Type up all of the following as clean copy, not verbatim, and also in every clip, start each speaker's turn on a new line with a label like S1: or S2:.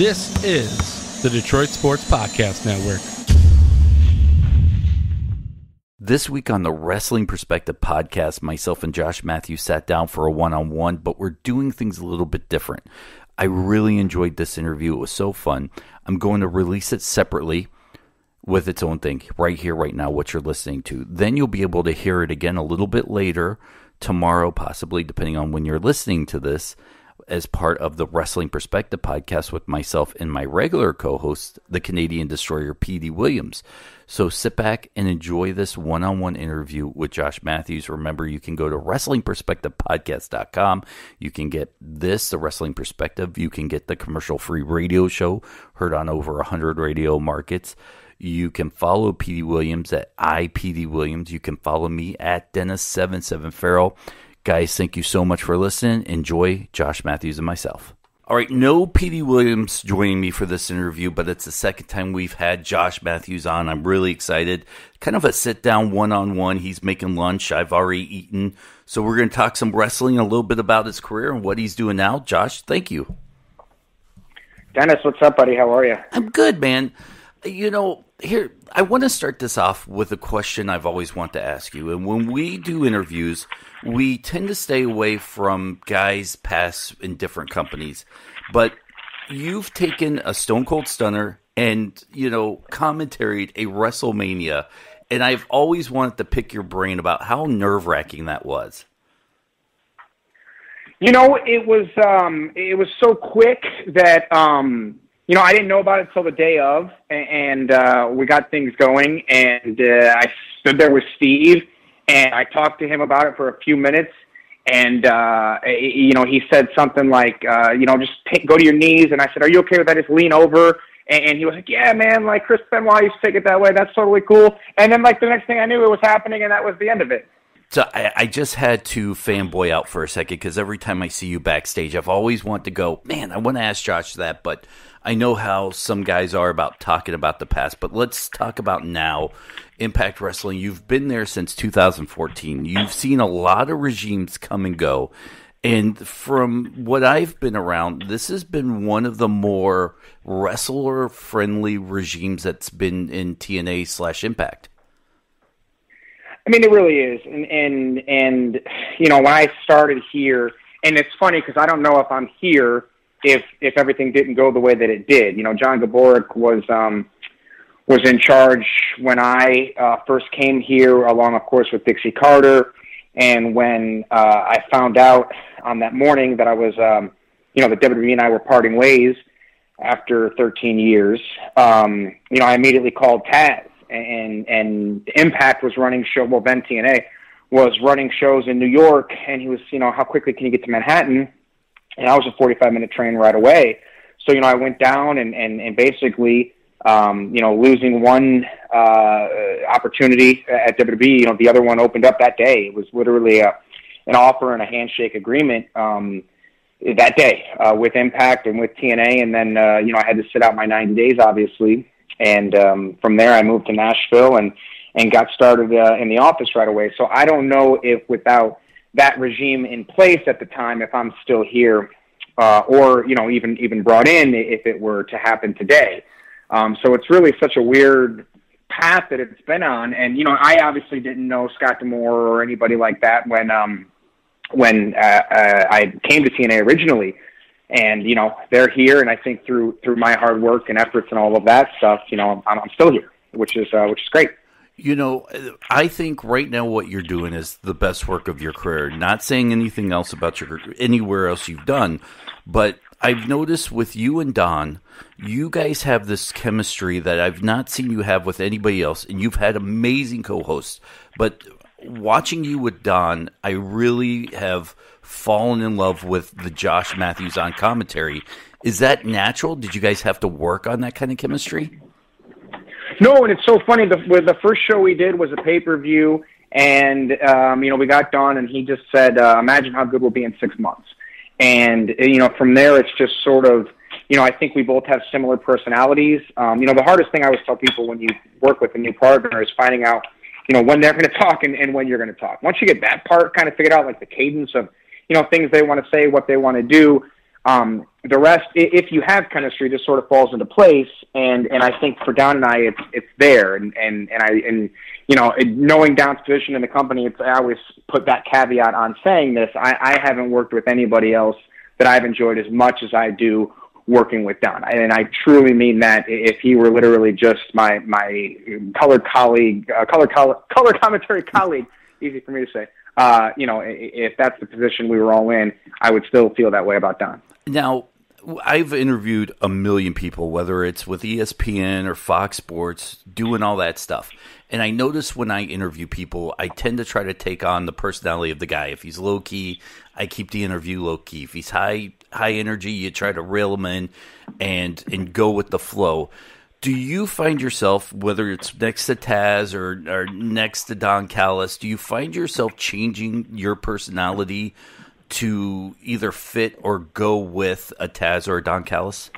S1: This is the Detroit Sports Podcast Network.
S2: This week on the Wrestling Perspective Podcast, myself and Josh Mathews sat down for a one-on-one, but we're doing things a little bit different. I really enjoyed this interview. It was so fun. I'm going to release it separately with its own thing right here, right now, what you're listening to. Then you'll be able to hear it again a little bit later, tomorrow possibly, depending on when you're listening to this, as part of the Wrestling Perspective Podcast with myself and my regular co-host, the Canadian Destroyer, P.D. Williams. So sit back and enjoy this one-on-one interview with Josh Mathews. Remember, you can go to WrestlingPerspectivePodcast.com. You can get this, the Wrestling Perspective. You can get the commercial-free radio show, heard on over 100 radio markets. You can follow P.D. Williams at iPD Williams. You can follow me at Dennis77 Farrell. Guys, thank you so much for listening. Enjoy Josh Mathews and myself. All right, no P.D. Williams joining me for this interview, but it's the second time we've had Josh Mathews on. I'm really excited. Kind of a sit-down one-on-one. He's making lunch. I've already eaten. So we're going to talk some wrestling, a little bit about his career and what he's doing now. Josh, thank you.
S3: Dennis, what's up, buddy? How are you?
S2: I'm good, man. You know, here, I want to start this off with a question I've always wanted to ask you. And when we do interviews, we tend to stay away from guys past in different companies. But you've taken a Stone Cold Stunner and, you know, commentaried a WrestleMania. And I've always wanted to pick your brain about how nerve-wracking that was.
S3: You know, it was so quick that, you know, I didn't know about it till the day of, and we got things going, and I stood there with Steve, and I talked to him about it for a few minutes, and, you know, he said something like, you know, just go to your knees, and I said, are you okay with that? Just lean over, and he was like, yeah, man, like Chris Benoit used to take it that way. That's totally cool. And then, like, the next thing I knew, it was happening, and that was the end of it.
S2: So I just had to fanboy out for a second, because every time I see you backstage, I've always wanted to go, man, I want to ask Josh that, but I know how some guys are about talking about the past, but let's talk about now. Impact Wrestling, you've been there since 2014. You've seen a lot of regimes come and go. And from what I've been around, this has been one of the more wrestler-friendly regimes that's been in TNA/Impact.
S3: I mean, it really is. And you know, when I started here, and it's funny because I don't know if I'm here if everything didn't go the way that it did. You know, John Gaborik was in charge when I first came here, along, of course, with Dixie Carter. And when I found out on that morning that I was, you know, that WWE and I were parting ways after 13 years, you know, I immediately called Tazz. And Impact was running show. Well, then TNA was running shows in New York, and he was, you know, how quickly can you get to Manhattan? And I was a 45-minute train right away. So, you know, I went down and basically, you know, losing one opportunity at WWE, you know, the other one opened up that day. It was literally an offer and a handshake agreement that day with Impact and with TNA. And then, you know, I had to sit out my 90 days, obviously. And from there, I moved to Nashville and got started in the office right away. So I don't know if without that regime in place at the time, if I'm still here, or, you know, even brought in if it were to happen today. So it's really such a weird path that it's been on. And, you know, I obviously didn't know Scott D'Amore or anybody like that when I came to TNA originally. And, you know, they're here, and I think through my hard work and efforts and all of that stuff, you know, I'm still here, which is great.
S2: You know, I think right now what you're doing is the best work of your career. Not saying anything else about your anywhere else you've done, but I've noticed with you and Don, you guys have this chemistry that I've not seen you have with anybody else, and you've had amazing co-hosts. But watching you with Don, I really have fallen in love with the Josh Mathews on commentary. Is that natural? Did you guys have to work on that kind of chemistry?
S3: No, and it's so funny. The first show we did was a pay-per-view, and, you know, we got Don, and he just said, imagine how good we'll be in 6 months. And, you know, from there, it's just sort of, you know, I think we both have similar personalities. You know, the hardest thing I always tell people when you work with a new partner is finding out, you know, when they're going to talk and when you're going to talk. Once you get that part kind of figured out, like the cadence of, you know, things they want to say, what they want to do, The rest, if you have chemistry, just sort of falls into place. And I think for Don and I, it's there. And knowing Don's position in the company, I always put that caveat on saying this. I haven't worked with anybody else that I've enjoyed as much as I do working with Don. And I truly mean that. If he were literally just my color colleague, color commentary colleague, easy for me to say, if that's the position we were all in, I would still feel that way about Don.
S2: Now, I've interviewed a million people, whether it's with ESPN or Fox Sports, doing all that stuff. And I notice when I interview people, I tend to try to take on the personality of the guy. If he's low-key, I keep the interview low-key. If he's high energy, you try to reel him in and go with the flow. Do you find yourself, whether it's next to Tazz or next to Don Callis, do you find yourself changing your personality to either fit or go with a Tazz or a Don Callis?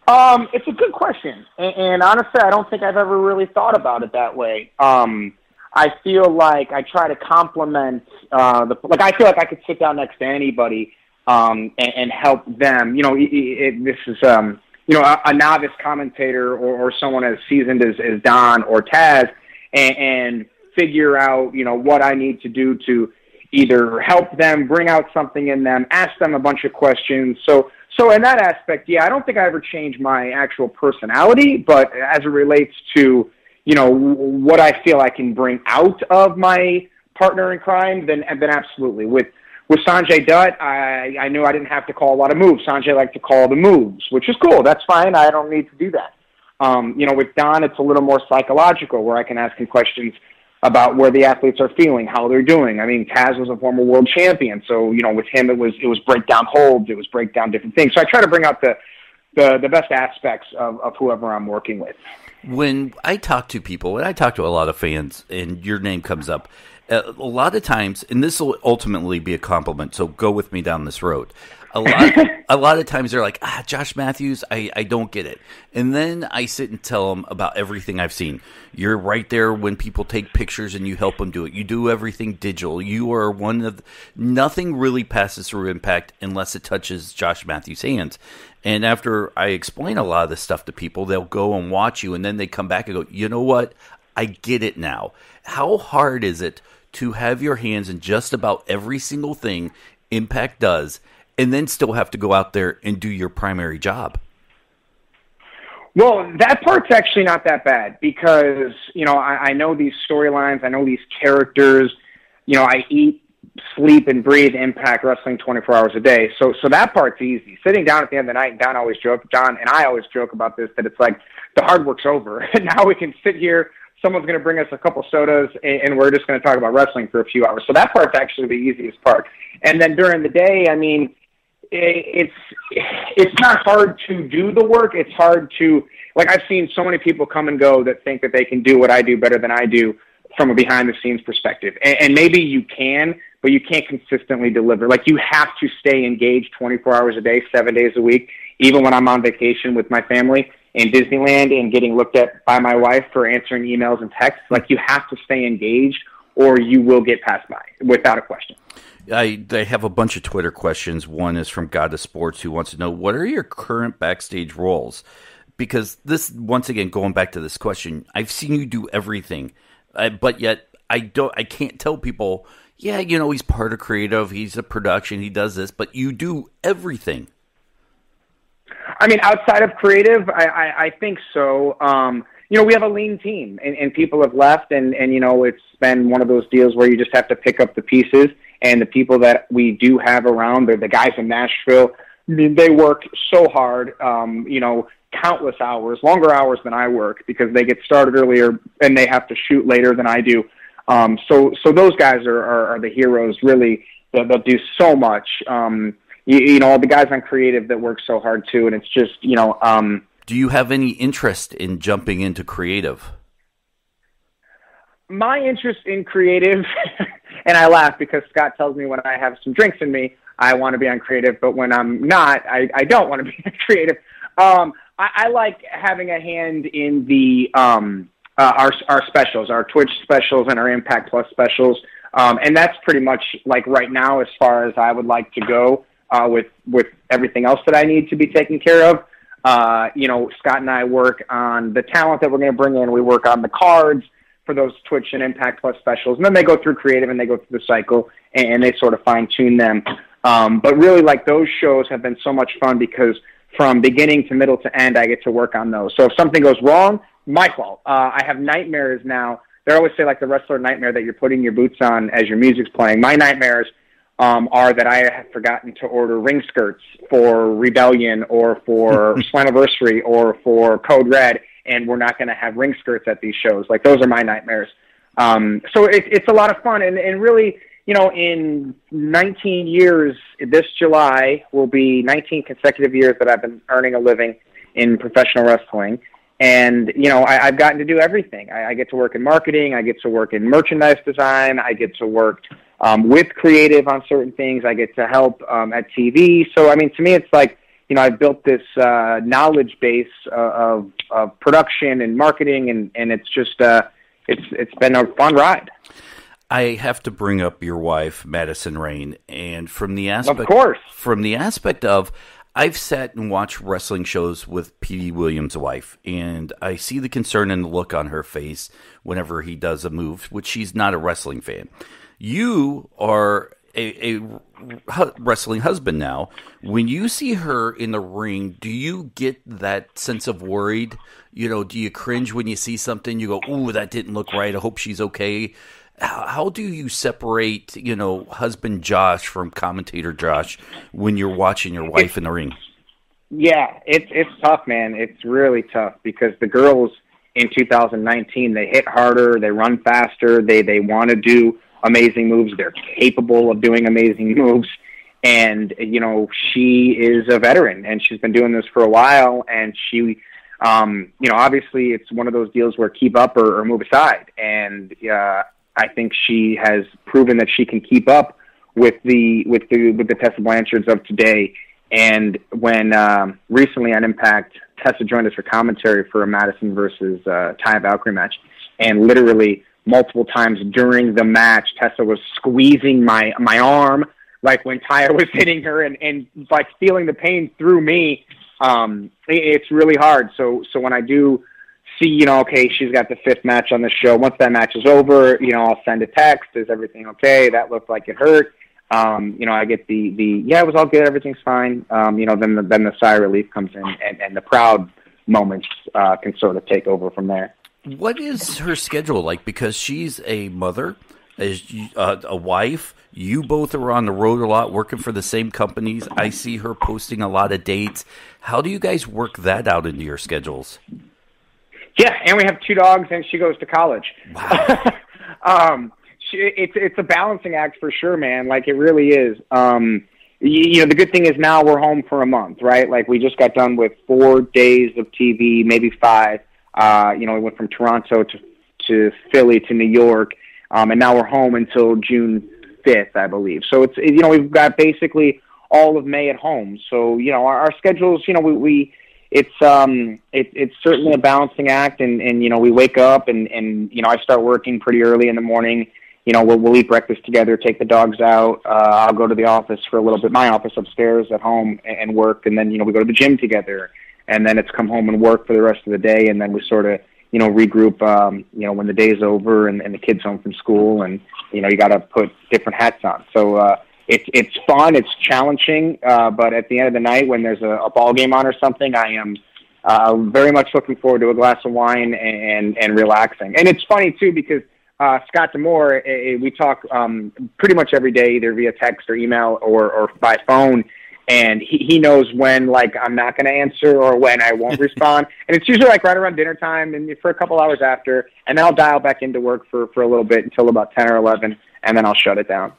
S3: It's a good question, and honestly, I don't think I've ever really thought about it that way. I feel like I try to complement I feel like I could sit down next to anybody and help them. This is a novice commentator or someone as seasoned as Don or Tazz, and figure out what I need to do to either help them, bring out something in them, ask them a bunch of questions. So in that aspect, yeah, I don't think I ever changed my actual personality, but as it relates to, what I feel I can bring out of my partner in crime, then absolutely. With Sanjay Dutt, I knew I didn't have to call a lot of moves. Sanjay liked to call the moves, which is cool. That's fine. I don't need to do that. With Don, it's a little more psychological, where I can ask him questions about where the athletes are feeling, how they're doing. I mean, Tazz was a former world champion, so with him it was break down holds, it was break down different things. So I try to bring out the best aspects of whoever I'm working with.
S2: When I talk to people, and I talk to a lot of fans, and your name comes up, a lot of times, and this will ultimately be a compliment, so go with me down this road. A lot of times they're like, Josh Mathews, I don't get it. And then I sit and tell them about everything I've seen. You're right there when people take pictures and you help them do it. You do everything digital. You are nothing really passes through Impact unless it touches Josh Mathews' hands. And after I explain a lot of this stuff to people, they'll go and watch you, and then they come back and go, you know what? I get it now. How hard is it to have your hands in just about every single thing Impact does, and then still have to go out there and do your primary job?
S3: Well, that part's actually not that bad because, I know these storylines, I know these characters, I eat, sleep, and breathe Impact Wrestling 24 hours a day. So that part's easy. Sitting down at the end of the night, Don and I always joke about this, that it's like the hard work's over. And now we can sit here, someone's going to bring us a couple sodas, and we're just going to talk about wrestling for a few hours. So that part's actually the easiest part. And then during the day, I mean, it's not hard to do the work. It's hard to, I've seen so many people come and go that think that they can do what I do better than I do from a behind-the-scenes perspective. And maybe you can, but you can't consistently deliver. You have to stay engaged 24 hours a day, 7 days a week, even when I'm on vacation with my family in Disneyland and getting looked at by my wife for answering emails and texts. You have to stay engaged or you will get passed by without a question.
S2: They have a bunch of Twitter questions. One is from God of Sports, who wants to know, what are your current backstage roles? Because this, once again, going back to this question, I've seen you do everything, but yet I can't tell people, he's part of creative, he's a production, he does this, but you do everything.
S3: I mean, outside of creative, I think so. We have a lean team, and people have left, and it's been one of those deals where you just have to pick up the pieces. And the people that we do have around, they're the guys in Nashville. I mean, they work so hard, countless hours, longer hours than I work because they get started earlier and they have to shoot later than I do. So those guys are the heroes, really, that do so much. The guys on creative that work so hard too, and it's just,
S2: Do you have any interest in jumping into creative?
S3: My interest in creative, and I laugh because Scott tells me when I have some drinks in me, I want to be on creative, but when I'm not, I don't want to be on creative. I like having a hand in the our specials, our Twitch specials and our Impact Plus specials, and that's pretty much right now as far as I would like to go. with everything else that I need to be taken care of. Scott and I work on the talent that we're going to bring in. We work on the cards for those Twitch and Impact Plus specials. And then they go through creative and they go through the cycle and they sort of fine tune them. But really, like, those shows have been so much fun because from beginning to middle to end, I get to work on those. So if something goes wrong, my fault. I have nightmares now. They always say, like, the wrestler nightmare that you're putting your boots on as your music's playing. My nightmares are that I have forgotten to order ring skirts for Rebellion or for Slammiversary or for Code Red, and we're not going to have ring skirts at these shows. Like, those are my nightmares. So it's a lot of fun. And really, in 19 years, this July will be 19 consecutive years that I've been earning a living in professional wrestling. And, I've gotten to do everything. I get to work in marketing. I get to work in merchandise design. I get to work with creative on certain things. I get to help at TV. So, I mean, to me, it's like, I've built this knowledge base of production and marketing, and it's just it's been a fun ride.
S2: I have to bring up your wife, Madison Rayne, and from the aspect of I've sat and watched wrestling shows with P.D. Williams' wife, and I see the concern and the look on her face whenever he does a move, which she's not a wrestling fan. You are a wrestling husband now. When you see her in the ring, do you get that sense of worried? Do you cringe when you see something? You go, "Ooh, that didn't look right. I hope she's okay." How do you separate, husband Josh from commentator Josh when you're watching your wife in the ring?
S3: Yeah, it's tough, man. It's really tough because the girls in 2019, they hit harder, they run faster, they want to do amazing moves. They're capable of doing amazing moves. And, she is a veteran and she's been doing this for a while. And she, obviously it's one of those deals where keep up or move aside. And, I think she has proven that she can keep up with the Tessa Blanchards of today. And when recently on Impact, Tessa joined us for commentary for a Madison versus Taya Valkyrie match, and literally multiple times during the match, Tessa was squeezing my arm, like when Taya was hitting her, and like feeling the pain through me. It's really hard. So when I do see, okay, she's got the 5th match on the show. Once that match is over, I'll send a text. Is everything okay? That looked like it hurt. I get the yeah, it was all good. Everything's fine. Then the sigh of relief comes in, and the proud moments can sort of take over from there.
S2: What is her schedule like? Because she's a mother, a wife. You both are on the road a lot, working for the same companies. I see her posting a lot of dates. How do you guys work that out into your schedules?
S3: Yeah, and we have 2 dogs, and she goes to college.
S2: Wow.
S3: It's a balancing act for sure, man. Like, it really is. The good thing is now we're home for a month, right? Like, we just got done with 4 days of TV, maybe 5. We went from Toronto to Philly to New York, and now we're home until June 5th, I believe. So it's we've got basically all of May at home. So our schedules, it's certainly a balancing act, and we wake up and I start working pretty early in the morning. We'll eat breakfast together, take the dogs out. I'll go to the office for a little bit, my office upstairs at home, and work. And then, we go to the gym together, and then it's come home and work for the rest of the day. And then we sort of, regroup, when the day's over and the kid's home from school, and, you got to put different hats on. So, it's fun, it's challenging, but at the end of the night, when there's a ball game on or something, I am very much looking forward to a glass of wine and relaxing. And it's funny too because Scott D'Amore, we talk pretty much every day, either via text or email or by phone, and he knows when I'm not going to answer or when I won't respond. And it's usually right around dinner time and for a couple hours after, and then I'll dial back into work for a little bit until about 10 or 11, and then I'll shut it down.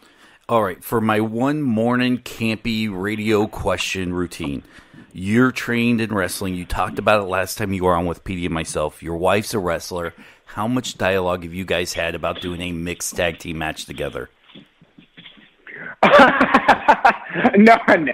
S2: All right, for my one morning campy radio question routine, you're trained in wrestling. You talked about it last time you were on with PD and myself. Your wife's a wrestler. How much dialogue have you guys had about doing a mixed tag team match together?
S3: None.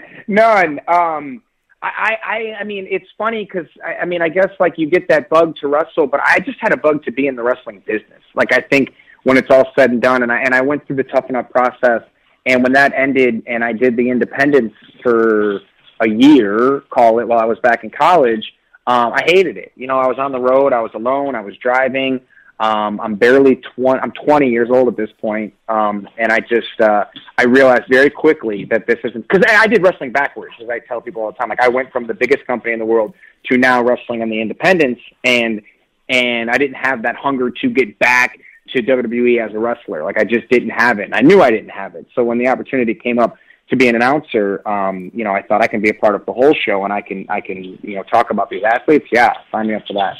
S3: I mean, it's funny because, I guess, you get that bug to wrestle, but I just had a bug to be in the wrestling business. I think when it's all said and done, and I went through the toughen up process, And when that ended and I did the independents for a year, call it, while I was back in college, I hated it. You know, I was on the road, I was alone, I was driving. I'm barely 20. I'm 20 years old at this point, and I realized very quickly that this isn't, because I did wrestling backwards, as I tell people all the time. Like, I went from the biggest company in the world to now wrestling on the independents, and I didn't have that hunger to get back to WWE as a wrestler. Like, I just didn't have it, and I knew I didn't have it. So when the opportunity came up to be an announcer, you know, I thought I can be a part of the whole show, and I can you know, talk about these athletes. Yeah, sign me up for that.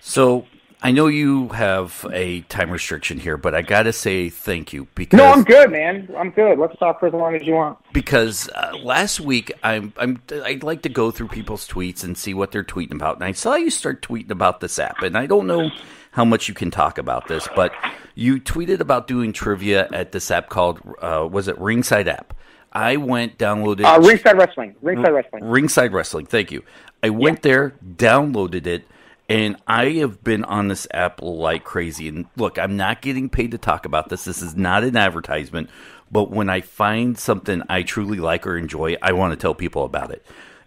S2: So I know you have a time restriction here, but I got to say thank you. Because
S3: no, I'm good, man. I'm good. Let's talk for as long as you want.
S2: Because last week, I'd like to go through people's tweets and see what they're tweeting about. And I saw you start tweeting about this app. And I don't know how much you can talk about this, but you tweeted about doing trivia at this app called, was it Ringside App? I went, downloaded...
S3: Ringside Wrestling. Ringside Wrestling.
S2: Ringside Wrestling, thank you. I went there, downloaded it, and I have been on this app like crazy. And look, I'm not getting paid to talk about this. This is not an advertisement. But when I find something I truly like or enjoy, I want to tell people about it.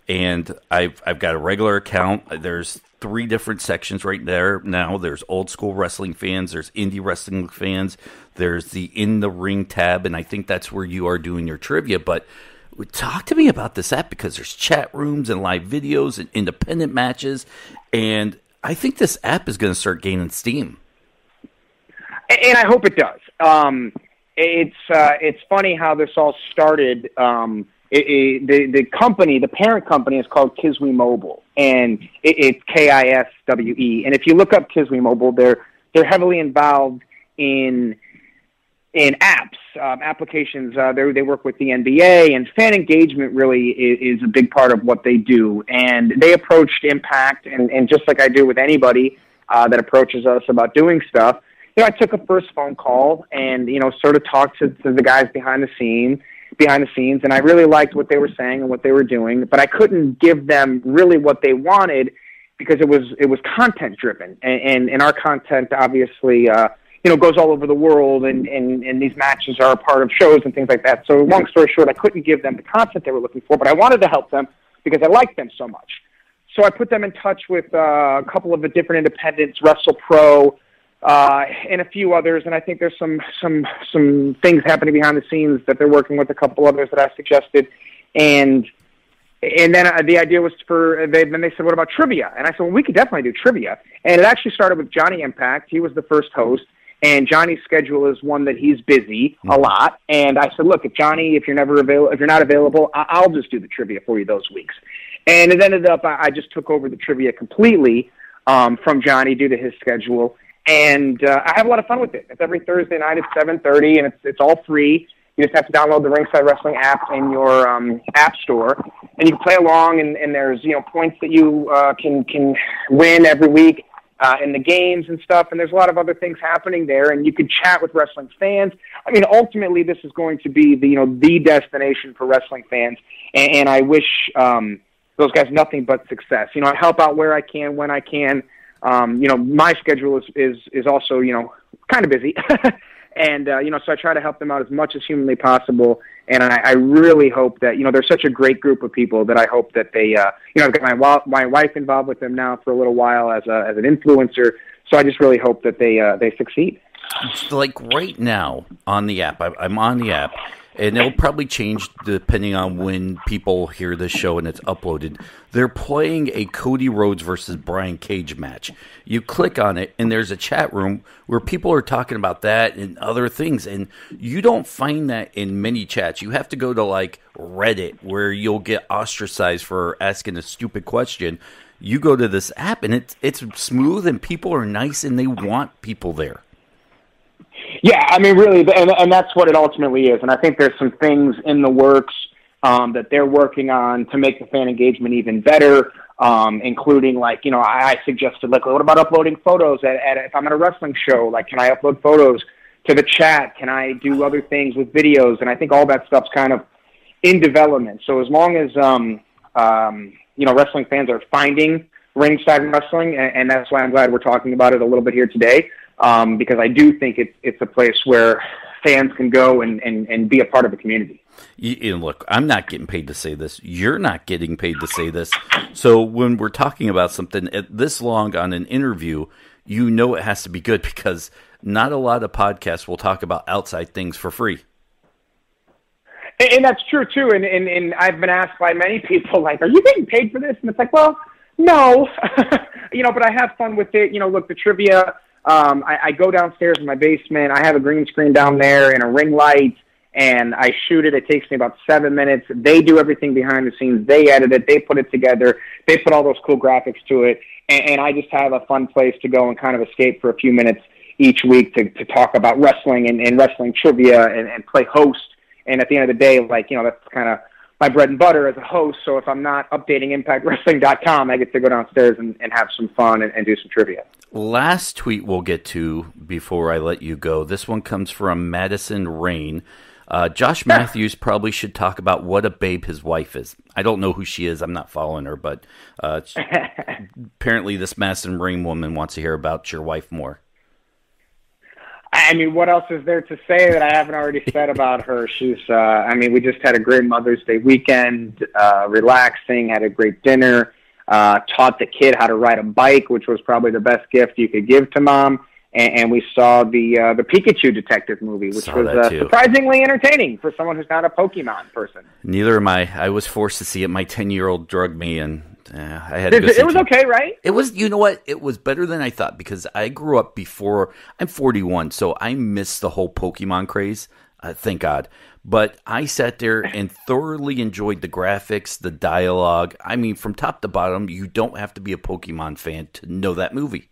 S2: And I've got a regular account. There's 3 different sections right there now. There's old school wrestling fans. There's indie wrestling fans. There's the In the Ring tab. And I think that's where you are doing your trivia. But talk to me about this app, because there's chat rooms and live videos and independent matches. And I think this app is going to start gaining steam.
S3: And I hope it does. It's funny how this all started. The company, the parent company, is called Kiswe Mobile, and it's KISWE. And if you look up Kiswe Mobile, they're heavily involved in apps, applications. They work with the NBA, and fan engagement really is a big part of what they do. And they approached Impact, and just like I do with anybody that approaches us about doing stuff, you know, I took a first phone call and, you know, sort of talked to the guys behind the scenes, and I really liked what they were saying and what they were doing, but I couldn't give them really what they wanted because it was content driven, and our content obviously you know, goes all over the world, and these matches are a part of shows and things like that. So long story short, I couldn't give them the content they were looking for, but I wanted to help them because I liked them so much. So I put them in touch with a couple of the different independents, Wrestle Pro, and a few others, and I think there's some things happening behind the scenes that they're working with a couple others that I suggested, and then the idea was then they said, what about trivia? And I said, well, we could definitely do trivia. And it actually started with Johnny Impact. He was the first host, and Johnny's schedule is one that he's busy a lot. And I said, look, if you're not available, I'll just do the trivia for you those weeks. And it ended up, I just took over the trivia completely from Johnny due to his schedule. And I have a lot of fun with it. It's every Thursday night at 7:30, and it's all free. You just have to download the Ringside Wrestling app in your app store, and you can play along. And there's, you know, points that you can win every week in the games and stuff. And there's a lot of other things happening there. And you can chat with wrestling fans. I mean, ultimately, this is going to be the destination for wrestling fans. And I wish those guys nothing but success. You know, I help out where I can, when I can. You know, my schedule is also, you know, kind of busy. And, you know, so I try to help them out as much as humanly possible. And I really hope that, you know, they're such a great group of people that I hope that they, you know, I've got my wife involved with them now for a little while as an influencer. So I just really hope that they succeed.
S2: Like right now on the app, I'm on the app, and it'll probably change depending on when people hear this show and it's uploaded. They're playing a Cody Rhodes versus Brian Cage match. You click on it, and there's a chat room where people are talking about that and other things, and you don't find that in many chats. You have to go to, like, Reddit, where you'll get ostracized for asking a stupid question. You go to this app, and it's smooth, and people are nice, and they want people there.
S3: Yeah, I mean, really, and that's what it ultimately is. And I think there's some things in the works that they're working on to make the fan engagement even better, including, like, you know, I suggested, like, what about uploading photos if I'm at a wrestling show? Like, can I upload photos to the chat? Can I do other things with videos? And I think all that stuff's kind of in development. So as long as, you know, wrestling fans are finding Ringside Wrestling, and that's why I'm glad we're talking about it a little bit here today, because I do think it's a place where fans can go and be a part of the community.
S2: Look, I'm not getting paid to say this. You're not getting paid to say this. So when we're talking about something this long on an interview, it has to be good, because not a lot of podcasts will talk about outside things for free.
S3: And that's true, too. And I've been asked by many people, like, are you getting paid for this? And it's like, well, no. But I have fun with it. Look, the trivia, I go downstairs in my basement. I have a green screen down there and a ring light, and I shoot it. It takes me about 7 minutes. They do everything behind the scenes. They edit it. They put it together. They put all those cool graphics to it. And I just have a fun place to go and kind of escape for a few minutes each week to talk about wrestling and wrestling trivia and play host. And at the end of the day, that's kind of my bread and butter as a host. So if I'm not updating ImpactWrestling.com, I get to go downstairs and have some fun and do some trivia.
S2: Last tweet we'll get to before I let you go. This one comes from Madison Rayne. Josh Mathews probably should talk about what a babe his wife is. I don't know who she is. I'm not following her, but apparently this Madison Rayne woman wants to hear about your wife more.
S3: I mean, what else is there to say that I haven't already said about her? She's, we just had a great Mother's Day weekend, relaxing, had a great dinner, taught the kid how to ride a bike, which was probably the best gift you could give to mom. And we saw the Pikachu detective movie, which was surprisingly entertaining for someone who's not a Pokemon person.
S2: Neither am I. I was forced to see it. My 10-year-old drugged me, and I had to go see
S3: it. Was okay, right?
S2: It was, you know what? It was better than I thought, because I grew up before. I'm 41, so I missed the whole Pokemon craze. Thank God. But I sat there and thoroughly enjoyed the graphics, the dialogue. I mean, from top to bottom, you don't have to be a Pokemon fan to know that movie.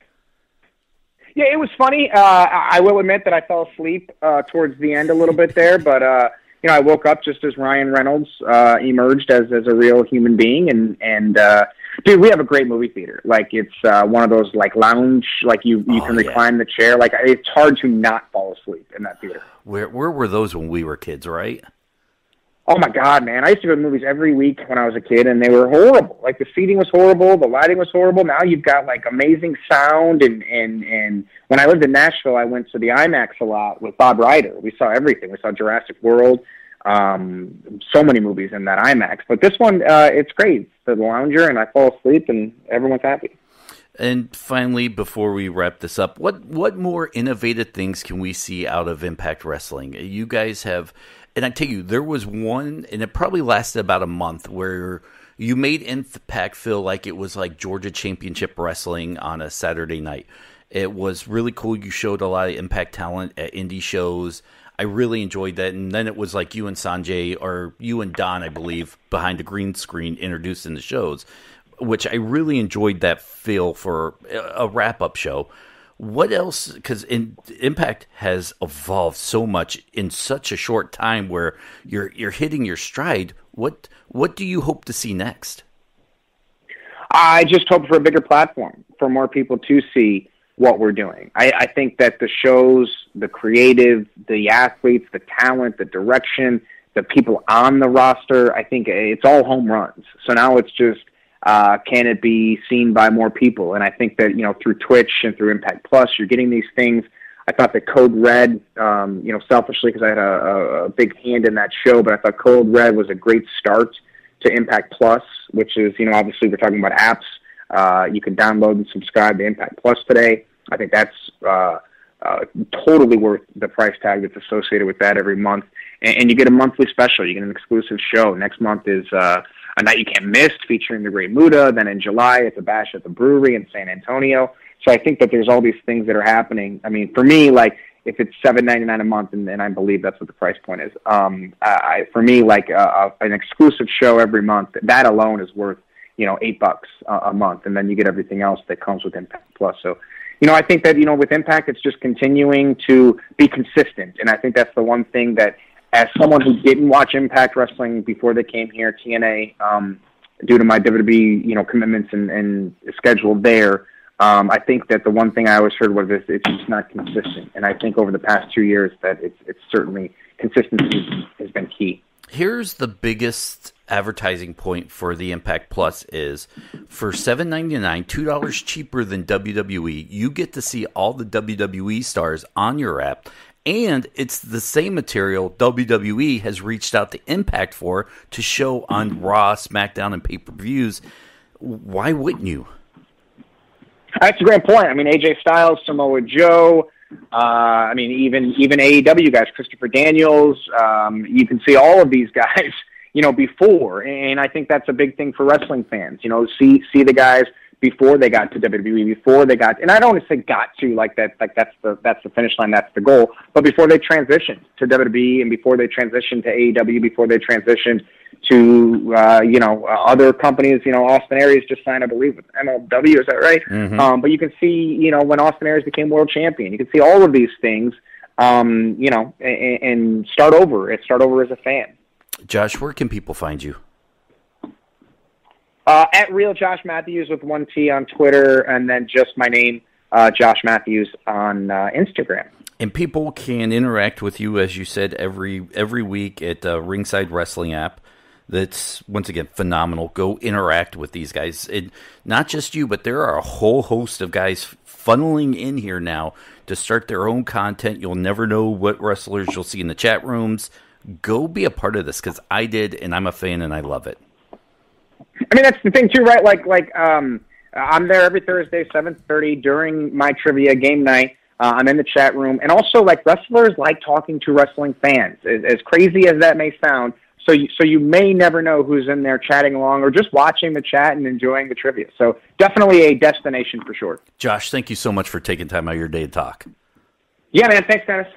S3: Yeah, it was funny. I will admit that I fell asleep towards the end a little bit there, but I woke up just as Ryan Reynolds emerged as a real human being, and dude, we have a great movie theater. Like, it's one of those lounge, you can recline the chair. Like, it's hard to not fall asleep in that theater.
S2: Where were those when we were kids, right?
S3: Oh my God, man! I used to go to movies every week when I was a kid, and they were horrible. Like, the seating was horrible, the lighting was horrible. Now you've got amazing sound, and when I lived in Nashville, I went to the IMAX a lot with Bob Ryder. We saw everything. We saw Jurassic World, so many movies in that IMAX. But this one, it's great. It's the lounger, and I fall asleep, and everyone's happy.
S2: And finally, before we wrap this up, what more innovative things can we see out of Impact Wrestling? You guys have. And I tell you, there was one, and it probably lasted about a month, where you made Impact feel like it was like Georgia Championship Wrestling on a Saturday night. It was really cool. You showed a lot of Impact talent at indie shows. I really enjoyed that. And then it was like you and Sanjay, or you and Don, I believe, behind a green screen introducing the shows, which I really enjoyed that feel for a wrap-up show. What else? Because Impact has evolved so much in such a short time, where you're hitting your stride. What do you hope to see next?
S3: I just hope for a bigger platform, for more people to see what we're doing. I think that the shows, the creative, the athletes, the talent, the direction, the people on the roster, I think it's all home runs. So now it's just, can it be seen by more people? And I think that, through Twitch and through Impact Plus, you're getting these things. I thought that Code Red, selfishly, because I had a big hand in that show, but I thought Code Red was a great start to Impact Plus, which is, obviously we're talking about apps. You can download and subscribe to Impact Plus today. I think that's totally worth the price tag that's associated with that every month. And you get a monthly special. You get an exclusive show. Next month is a Night You Can't Miss, featuring the Great Muta. Then in July, it's a bash at the brewery in San Antonio. So I think that there's all these things that are happening. I mean, for me, if it's $7.99 a month, and I believe that's what the price point is, for me, an exclusive show every month, that alone is worth, $8 a month. And then you get everything else that comes with Impact Plus. So, I think that, with Impact, it's just continuing to be consistent. And I think that's the one thing that, as someone who didn't watch Impact Wrestling before they came here, TNA, due to my WWE, commitments and schedule there, I think that the one thing I always heard was it's just not consistent. And I think over the past 2 years that it's certainly consistency has been key.
S2: Here's the biggest advertising point for the Impact Plus is for $7.99, $2 cheaper than WWE, you get to see all the WWE stars on your app. And it's the same material WWE has reached out to Impact for to show on Raw, SmackDown, and pay-per-views. Why wouldn't you?
S3: That's a great point. I mean, AJ Styles, Samoa Joe, I mean, even AEW guys, Christopher Daniels, you can see all of these guys, before. And I think that's a big thing for wrestling fans, see the guys before they got to WWE, before they got, and I don't want to say got to, like that's the finish line, that's the goal, but before they transitioned to WWE and before they transitioned to AEW, before they transitioned to, other companies, Austin Aries just signed, I believe, with MLW, is that right? Mm-hmm. But you can see, when Austin Aries became world champion, you can see all of these things, and start over as a fan.
S2: Josh, where can people find you?
S3: At Real Josh Mathews with 1 T on Twitter, and then just my name, Josh Mathews on Instagram.
S2: And people can interact with you, as you said, every week at Ringside Wrestling app. That's, once again, phenomenal. Go interact with these guys. Not just you, but there are a whole host of guys funneling in here now to start their own content. You'll never know what wrestlers you'll see in the chat rooms. Go be a part of this, because I did, and I'm a fan, and I love it.
S3: I mean, that's the thing too, right? I'm there every Thursday, 7:30 during my trivia game night. I'm in the chat room, and also wrestlers like talking to wrestling fans. As crazy as that may sound, so you may never know who's in there chatting along or just watching the chat and enjoying the trivia. So definitely a destination for sure.
S2: Josh, thank you so much for taking time out of your day to talk.
S3: Yeah, man. Thanks, Dennis.